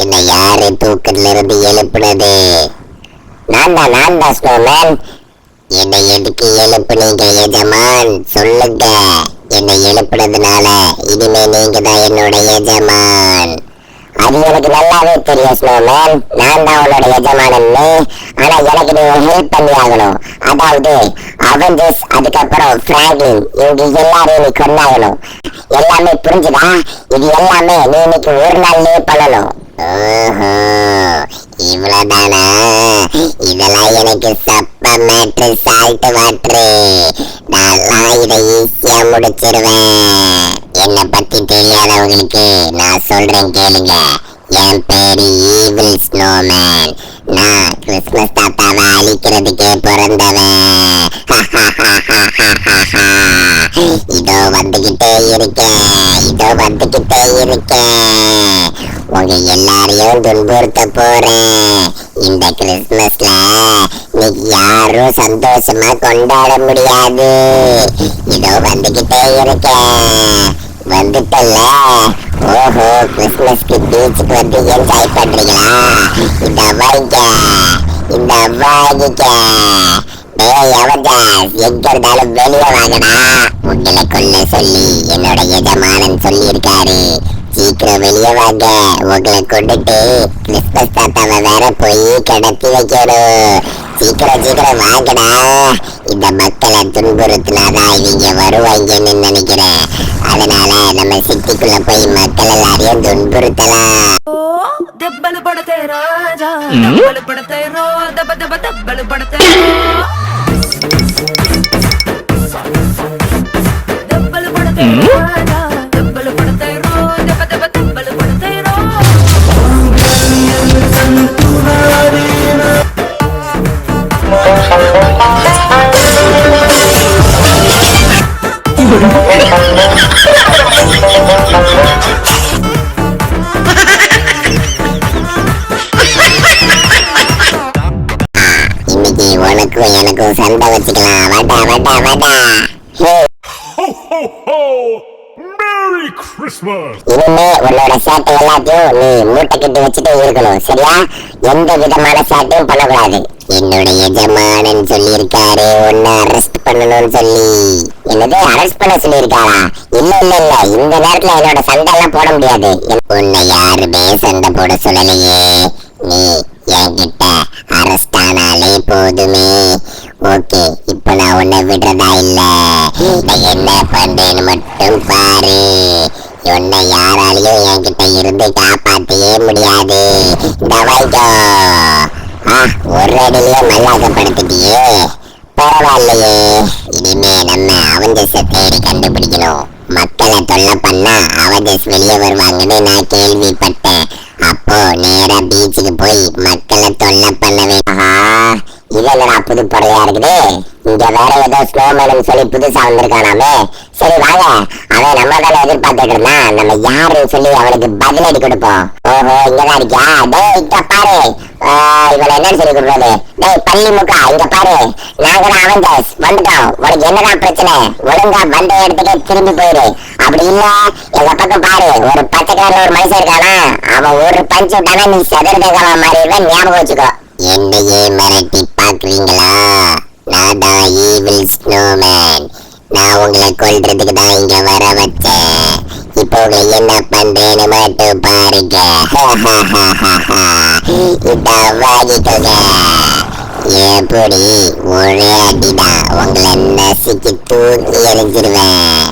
என்னை யாரு தூக்கத்துல இருந்து எழுப்புனது? நான் தான் ஸ்னோமேன். என்னை எதுக்கு எழுப்புனீங்க எஜமான்? சொல்லுங்க. என்னை எழுப்புனதுனால இனிமே நீங்க தான் என்னோட எஜமான். அது எனக்கு நல்லாவே தெரியும் ஸ்னோமேன், நான் தான் உன்னோட எஜமானன்னு. ஆனா எனக்கு நீ ஒரு ஹெல்ப் பண்ணி ஆகணும். அதாவது அவெஞ்சர்ஸ், அதுக்கப்புறம் பிராங்க்லின், இவங்க எல்லாரையும் நீ கொண்டாகணும். எல்லாமே புரிஞ்சுதா? இது எல்லாமே நீ இன்னைக்கு ஒரு நாள்லயே பண்ணணும். ஓஹோ, இவ்வளவுதானா? இதெல்லாம் எனக்கு சப்ப மேட்ரு, சால்ட் வாட்ரு. நான் இதை ஈஸியா முடிச்சிருவேன். என்னை பத்தி தெரியாதவங்களுக்கு நான் சொல்றேன் கேளுங்க. என் பேரு ஈவில் ஸ்னோமேன். நான் கிறிஸ்மஸ் தாத்தாவை அழிக்கிறதுக்கே பிறந்தவன். இதோ வந்துகிட்டே இருக்கேன். உங்க எல்லாரையும் துன்புறுத்த போறேன். இந்த கிறிஸ்மஸ்ல இன்னைக்கு யாரும் சந்தோஷமா கொண்டாட முடியாது. இதோ வந்துகிட்டே இருக்கேன். வந்துட்டல்ல? ஓஹோ, கிறிஸ்மஸ்க்கு பீச்சுக்கு வந்து என்ஜாய் பண்றீங்களா? இந்த வாங்கிக்க. டேய் அவெஞ்சர்ஸ், எங்க இருந்தாலும் வெளியே வாங்கடா. உங்களை கொல்ல சொல்லி என்னோட எஜமானன் சொல்லி இருக்காரு. சீக்கிரம் வெளியே வாங்க. உங்களை கொண்டுட்டு கிறிஸ்மஸ் தாத்தாவை வேற போய் கடத்தி வைக்கணும். சீக்கிரம் வாங்கடா. இந்த மக்களை துன்புறுத்தினாதான் இவங்க வருவாங்கன்னு நினைக்கிறேன். அதனால நம்ம சிட்டிக்குள்ள போய் மக்கள் எல்லாரையும் துன்புறுத்தலாம். దెబ్బలు పడతే రాజా, దెబ్బలు పడతే రో, దెబ్బ దెబ్బ దెబ్బలు పడతే దెబ్బలు పడతే రాజా, దెబ్బలు పడతే రో, దెబ్బ దెబ్బ దెబ్బలు పడతే రో. உனக்கும் எனக்கும் சண்டை வச்சுக்கலாம். வாடா. இனிமே உன்னோட சேட்டை எல்லாத்தையும் நீ மூட்டை கட்டி வச்சுட்டு இருக்கணும், சரியா? எந்த விதமான சேட்டையும் பண்ணக்கூடாது. என்னோட எஜமானன் சொல்லி இருக்காரு உன்னை அரெஸ்ட் பண்ணணும்னு சொல்லி. என்னது, அரெஸ்ட் பண்ண சொல்லி இருக்காரா? இல்ல இந்த நேரத்துல என்னோட சண்டை எல்லாம் போட முடியாது. உன்னை யாருமே சண்டை போட சொல்லலையே. நீ என்கிட்ட அரெஸ்ட் ஆனாலே போதுமே. ஓகே, இப்ப நான் உன்னை விடுறதா இல்ல. என்ன பண்றேன்னு மட்டும் பாரு. உன்னை யாராலையும் என்கிட்ட இருந்து காப்பாற்றவே முடியாது. இந்த வைகோ, ஒரு அடியிலேயே மல்லாக்கப்படுத்திட்டியே. பரவாயில்லையே. இனிமே நம்ம அவெஞ்சர்ஸை தேடி கண்டுபிடிக்கணும். மக்களை தொல்லை பண்ணா அவெஞ்சர்ஸ் வெளியே வருவாங்கன்னு நான் கேள்விப்பட்டேன். அப்போ நேரா பீச்சுக்கு போய் மக்களை தொல்லை பண்ணவே. இதெல்லாம் புது படையா இருக்குது. இங்க வேற ஏதோ ஸ்னோமேன் சொல்லி புதுசா வந்திருக்கானாமே. சரி வாங்க, அவன் நம்ம தானே எதிர்பார்த்துட்டு இருந்தான். நம்ம யாருன்னு சொல்லி அவனுக்கு பதிலடி கொடுப்போம். ஓஹோ, இங்கதான் இருக்கியா? டேய் இங்க பாரு, இவனை என்னன்னு சொல்லி கொடுறது? டேய் பள்ளி முக்கா, இங்க பாரு, நாங்க தான் அவெஞ்சர்ஸ் வந்துட்டோம். உனக்கு என்னதான் பிரச்சனை? ஒழுங்கா வந்த இடத்துக்கே திரும்பி போயிரு. அப்படி இல்ல எங்க பக்கம் பாரு, ஒரு பச்சை கலர்ல ஒரு மனுஷன் இருக்கானா, அவன் ஒரு பஞ்சு விட்டானா நீ சதுரதேகமா மாறிடுவேன், ஞாபகம் வச்சுக்கோ. என்னையே மிரட்டி பாக்குறீங்களா? நான் தான் ஈவில் ஸ்னோமேன். நான் உங்களை கொல்றதுக்கு தான் இங்க வர வச்சேன். இப்போ உங்களை என்ன பண்றேன்னு மட்டும் பாருங்க. இத வாங்கிக்கோங்க. எப்படி ஒரே அடிதான் உங்களை நசுக்கி தூக்கி எரிஞ்சிருவேன்.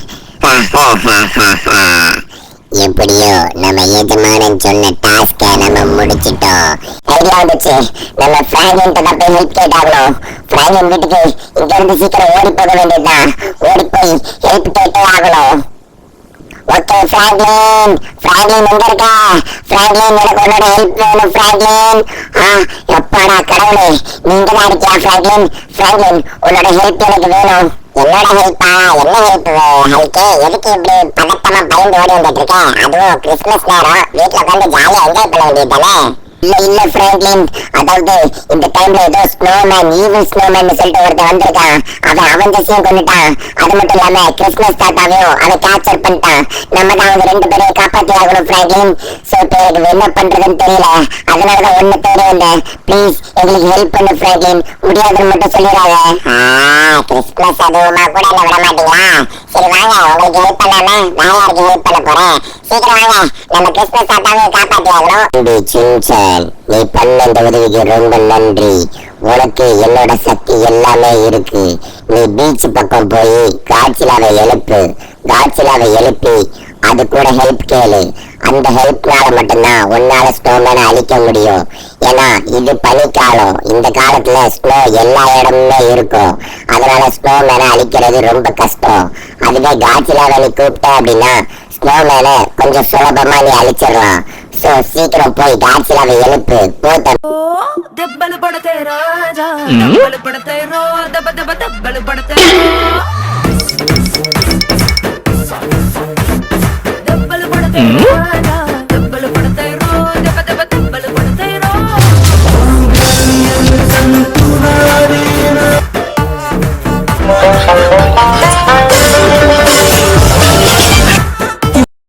எப்படியோ நம்ம எஜமானன் சொன்ன டாஸ்கை நம்ம முடிச்சிட்டோம். ஐடியா வந்துச்சு. நம்ம பிராங்க்லின் கிட்ட போய் ஹெல்ப் கேட்டாகணும். பிராங்க்லின் வீட்டுக்கு இங்க இருந்து சீக்கிரம் ஓடி போக வேண்டியதுதான். ஓடி போய் ஹெல்ப் கேட்டே ஆகணும். ஓகே பிராங்க்லின், எங்க இருக்கா? பிராங்க்லின், எனக்கு உன்னோட ஹெல்ப் வேணும் பிராங்க்லின். எப்பாடா கடவுளே, நீங்க தான் இருக்கியா பிராங்க்லின், உன்னோட ஹெல்ப் எனக்கு வேணும். என்னோட ஹெல்ப்பா? என்ன ஹெல்ப் ஹெல்க்கு? எதுக்கு இப்படி பதட்டமா பயந்து ஓடி வந்துட்டு இருக்க? அதுவும் கிறிஸ்மஸ் நேரம், வீட்டுல உட்காந்து ஜாலியா என்ஜாய் பண்ண வேண்டியது தானே. இல்ல பிராங்க்லின், அதாவது இந்த டைம்ல ஏதோ ஸ்னோமேன், ஈவில் ஸ்னோமேன் சொல்லிட்டு ஒருத்தன் வந்திருக்கான். அவன் அவெஞ்சர்ஸையும் கொண்டுட்டான். அது மட்டும் இல்லாம கிறிஸ்மஸ் தாத்தாவையும் அவன் கேப்சர் பண்ணிட்டான். நம்ம தான் அவங்க 2 பேரையும் காப்பாத்தி ஆகணும் பிராங்க்லின். சோ இப்போ எனக்கு என்ன பண்றதுன்னு தெரியல. அதனாலதான் ஒண்ணு தேடி வந்தேன். ப்ளீஸ் எங்களுக்கு ஹெல்ப் பண்ணு பிராங்க்லின். முடியாதுன்னு மட்டும் சொல்லிடாத. கிறிஸ்மஸ் அதுவுமா கூட என்ன விட மாட்டீங்களா? சரி வாங்க, உங்களுக்கு ஹெல்ப் பண்ணாம நான் யாருக்கு ஹெல்ப் பண்ண போறேன்? சீக்கிரம் வாங்க, நம்ம கிறிஸ்மஸ் தாத்தாவையும் காப்பாத்தி ஆகணும். சின்சான், நீ பண்ண இந்த உதவிக்கு ரொம்ப நன்றி. உனக்கு என்னோட சக்தி எல்லாமே இருக்கு. நீ பீச் பக்கம் போய் காட்சிலாவை எழுப்பி அது கூட ஹெல்ப் கேளு. அந்த ஹெல்ப்னால மட்டும்தான் உன்னால ஸ்னோமேனை அழிக்க முடியும். ஏன்னா இது பனிக்காலம். இந்த காலத்துல ஸ்னோ எல்லா இடமுமே இருக்கும். அதனால ஸ்னோமேனை அழிக்கிறது ரொம்ப கஷ்டம். அதுவே காட்சிலாவை நீ கூப்பிட்ட அப்படின்னா ஸ்னோமேனை கொஞ்சம் சுலபமா நீ அழிச்சிடலாம். சோ சீக்கிரம் போய் காட்சிலாவை எழுப்பு. దెబ్బలు పడతే రాజా దెబ్బలు పడతే రో దెబ్బ దెబ్బ దెబ్బలు పడతే దెబ్బలు పడతే రాజా దెబ్బలు పడతే రో దెబ్బ దెబ్బ దెబ్బలు పడతే రో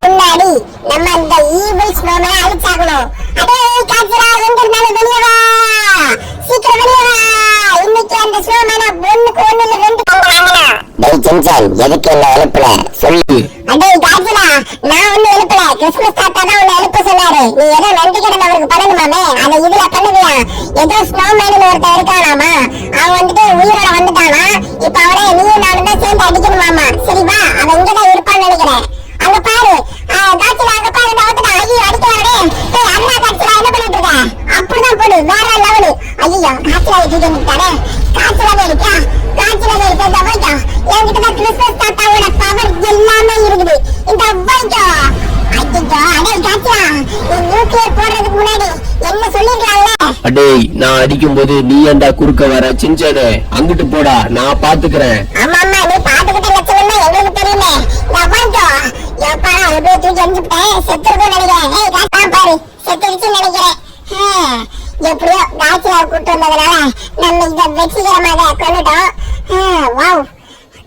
முன்னாடி நம்ம அந்த ஈவில் ஸ்னோமேனை அழிச்சாகணும். அடே காட்சிலா வந்திருந்தாலும் வெளியே வா, சீக்கிரம் வெளியே வா. இன்னைக்கு அந்த ஸ்னோமேனை ஒண்ணுக்கு ஒண்ணு இல்ல 2 பண்றாங்க. டேய் சின்சான், எதுக்கு என்ன எழுப்பல சொல்லு. அடே காட்சிலா, நான் ஒண்ணு எழுப்பல. கிறிஸ்மஸ் தாத்தா தான் உன்னை எழுப்ப சொன்னாரு. நீ ஏதோ நன்றி கடன் அவருக்கு பண்ணணுமாமே, அதை இதுல பண்ணுவியா? ஏதோ ஸ்னோமேன் ஒருத்தன் இருக்கானாமா, அவன் வந்துட்டு உயிரோட வந்துட்டானா. இப்ப அவனை நீயும் நானும் தான் சேர்ந்து அடிக்கணுமாமா. சரி வா, அவன் இங்கதான் இருப்பான்னு நினைக்கிறேன். அங்க பாரு, காட்சிலா அங்க பாரு, வந்துட்டான். ஐயோ அடிக்க வரடே. டேய் அண்ணா காட்சிலா என்ன பண்ணிட்டு இருக்க? அப்படிதான் போடு, வேற லெவலு. ஐயோ காட்சிலா தூக்கி வந்துட்டானே. காட்சிலாவே இருக்கா? காட்சிலாவே இருக்க இந்த வைக்கா. என்கிட்ட தான் கிறிஸ்மஸ் தாத்தாவோட பவர் எல்லாமே இருக்குது. இந்த வைக்கா. ஐயோ அடே காட்சிலா, நீ நியூக்ளியர் போடுறதுக்கு முன்னாடி என்ன சொல்லிருக்கலாம்ல? அடேய், நான் அடிக்கும் போது நீ ஏன்டா குறுக்க வர? சின்சானே அங்கிட்டு போடா, நான் பாத்துக்கிறேன். ஆமா நீ பாத்துக்கிட்ட லட்சணம் தான் எங்களுக்கு தெரியுமே. இந்த வைக்கா எப்பா அப்படியே தூக்கி எரிஞ்சுட்டேன். செத்துருக்கும் நினைக்கிறேன். ஏய் காட்டா பாரு, செத்துருச்சுன்னு நினைக்கிறேன். எப்படியோ காட்சிலா கூட்டு வந்ததுனால நம்ம இதை வெற்றிகரமாக கொண்டுட்டோம். வாவ்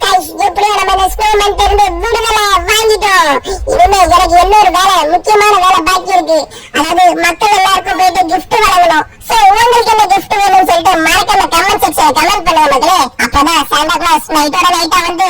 கைஸ், எப்படியோ நம்ம இந்த ஸ்னோமேன் இருந்து விடுதலை வாங்கிட்டோம். இனிமே எனக்கு இன்னொரு வேலை, முக்கியமான வேலை பாக்கி இருக்கு. அதாவது மக்கள் எல்லாருக்கும் போயிட்டு கிஃப்ட் வழங்கணும். சோ உங்களுக்கு என்ன கிஃப்ட் வேணும்னு சொல்லிட்டு மறக்காம கமெண்ட் செக்ஷன்ல கமெண்ட் பண்ணுங்க மக்களே. அப்பதான் சாண்டா கிளாஸ் நைட்டோட நைட்டா வந்து